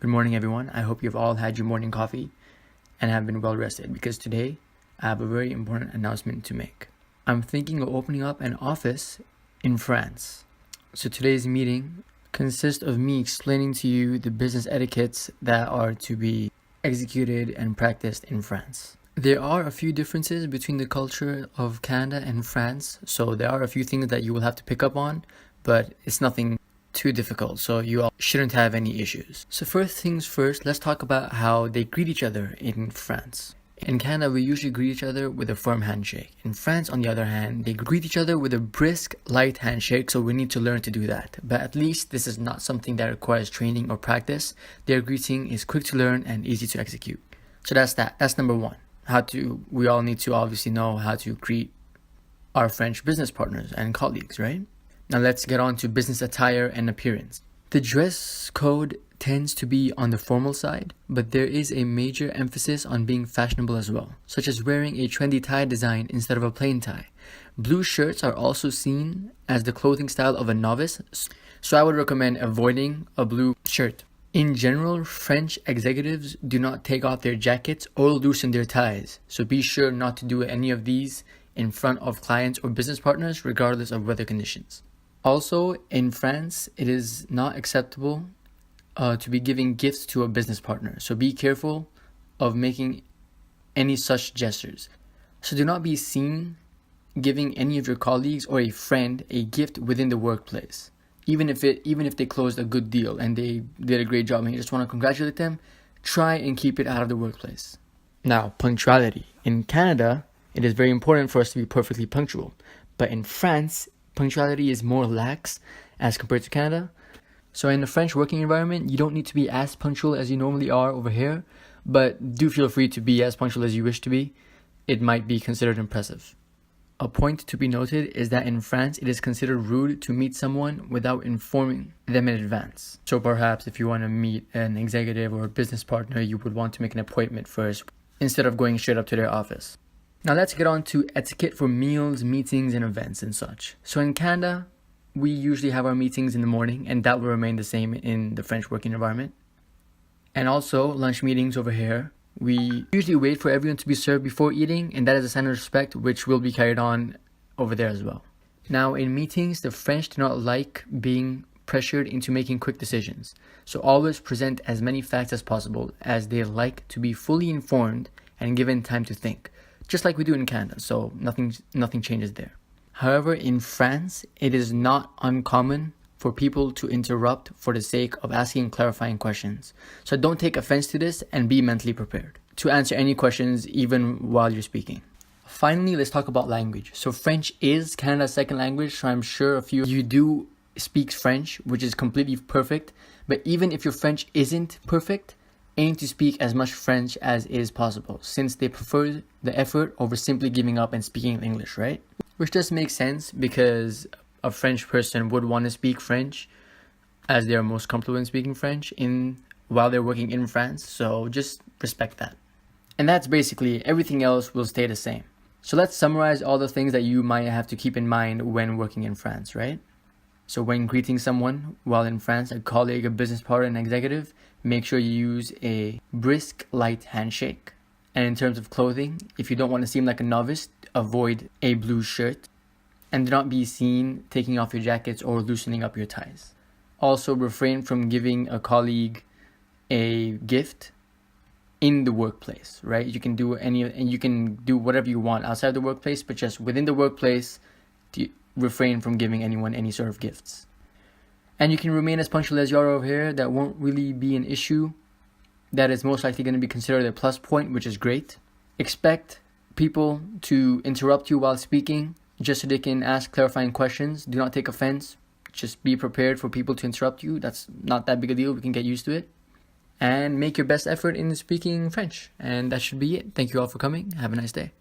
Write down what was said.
Good morning, everyone. I hope you've all had your morning coffee and have been well rested, because today I have a very important announcement to make. I'm thinking of opening up an office in France. So today's meeting consists of me explaining to you the business etiquettes that are to be executed and practiced in France. There are a few differences between the culture of Canada and France, so there are a few things that you will have to pick up on, but it's nothing too difficult, so you all shouldn't have any issues. So first things first, let's talk about how they greet each other in France. In Canada, we usually greet each other with a firm handshake. In France, on the other hand, they greet each other with a brisk, light handshake, so we need to learn to do that. But at least this is not something that requires training or practice. Their greeting is quick to learn and easy to execute. So that's that. That's number one. We all need to obviously know how to greet our French business partners and colleagues, right? Now let's get on to business attire and appearance. The dress code tends to be on the formal side, but there is a major emphasis on being fashionable as well, such as wearing a trendy tie design instead of a plain tie. Blue shirts are also seen as the clothing style of a novice, so I would recommend avoiding a blue shirt. In general, French executives do not take off their jackets or loosen their ties, so be sure not to do any of these in front of clients or business partners, regardless of weather conditions. Also, in France, it is not acceptable to be giving gifts to a business partner, so be careful of making any such gestures. So do not be seen giving any of your colleagues or a friend a gift within the workplace, even if they closed a good deal and they did a great job and you just want to congratulate them. Try and keep it out of the workplace. Now, punctuality. In Canada, it is very important for us to be perfectly punctual, but in France, punctuality is more lax as compared to Canada. So in the French working environment, you don't need to be as punctual as you normally are over here, but do feel free to be as punctual as you wish to be. It might be considered impressive. A point to be noted is that in France, it is considered rude to meet someone without informing them in advance. So perhaps if you want to meet an executive or a business partner, you would want to make an appointment first instead of going straight up to their office. Now let's get on to etiquette for meals, meetings, and events and such. So in Canada, we usually have our meetings in the morning, and that will remain the same in the French working environment. And also lunch meetings over here. We usually wait for everyone to be served before eating, and that is a sign of respect which will be carried on over there as well. Now in meetings, the French do not like being pressured into making quick decisions. So always present as many facts as possible, as they like to be fully informed and given time to think, just like we do in Canada, so nothing changes there. However, in France, it is not uncommon for people to interrupt for the sake of asking clarifying questions. So don't take offense to this and be mentally prepared to answer any questions even while you're speaking. Finally, let's talk about language. So French is Canada's second language, so I'm sure a few of you do speak French, which is completely perfect. But even if your French isn't perfect, aim to speak as much French as is possible, since they prefer the effort over simply giving up and speaking English, right? Which just makes sense, because a French person would want to speak French as they're most comfortable in speaking French while they're working in France, so just respect that. And that's basically everything else will stay the same. So let's summarize all the things that you might have to keep in mind when working in France, right? So when greeting someone while in France, a colleague, a business partner, an executive, make sure you use a brisk, light handshake. And in terms of clothing, if you don't want to seem like a novice, avoid a blue shirt. And do not be seen taking off your jackets or loosening up your ties. Also, refrain from giving a colleague a gift in the workplace, right? You can do whatever you want outside the workplace, but just within the workplace, refrain from giving anyone any sort of gifts. And you can remain as punctual as you are over here. That won't really be an issue. That is most likely going to be considered a plus point, which is great. Expect people to interrupt you while speaking, just so they can ask clarifying questions. Do not take offense. Just be prepared for people to interrupt you. That's not that big a deal. We can get used to it. And make your best effort in speaking French. And that should be it. Thank you all for coming. Have a nice day.